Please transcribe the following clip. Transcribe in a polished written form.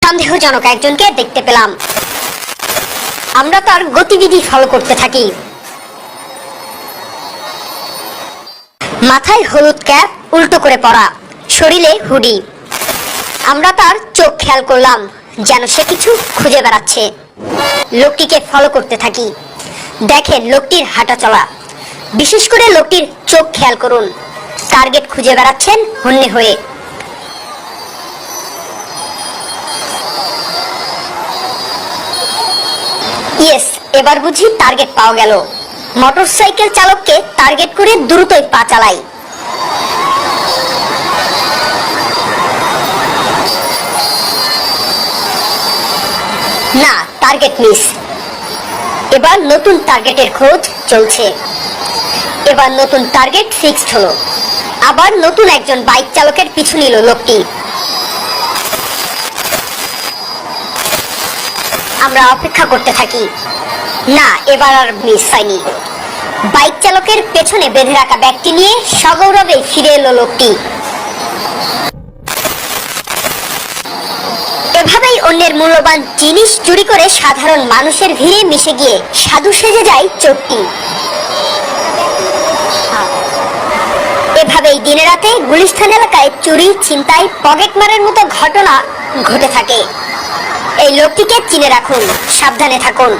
সন্দেহজনক একজনকে দেখতে পেলাম। আমরা তার গতিবিধি ফলো করতে থাকি। মাথায় হলুদ ক্যাপ উল্টো করে পরা, শরীরে হুডি। আমরা তার চোখ খেয়াল করলাম, যেন সে কিছু খুঁজে বেড়াচ্ছে। লোকটিকে ফলো করতে থাকি। দেখেন লোকটির হাঁটা চলা, বিশেষ করে লোকটির চোখ খেয়াল করুন। টার্গেট খুঁজে বেড়াচ্ছেন হন্যে হয়ে। ইয়েস, এবার বুঝি টার্গেট পাওয়া গেল। মোটরসাইকেল চালককে টার্গেট করে দ্রুতই পা চালাই। না, টার্গেট মিস। এবার নতুন টার্গেটের খোঁজ চলছে। এবার নতুন টার্গেট ফিক্সড হলো। আবার নতুন একজন বাইক চালকের পিছু নিল লোকটি। আমরা অপেক্ষা করতে থাকি। না, এবার আর মিস হয়নি। বাইক চালকের পেছনে বেঁধে রাখা ব্যাগটি নিয়ে সগৌরবে ফিরে এলো লোকটি। এভাবেই অন্যের মূল্যবান জিনিস চুরি করে সাধারণ মানুষের ভিড়ে মিশে গিয়ে সাধু সেজে যায় চোরটি। এভাবেই দিনে রাতে গুলিস্তান এলাকায় চুরি, ছিনতাই, পকেটমারের মতো ঘটনা ঘটে থাকে। এই লোকটিকে চিনে রাখুন, সাবধানে থাকুন।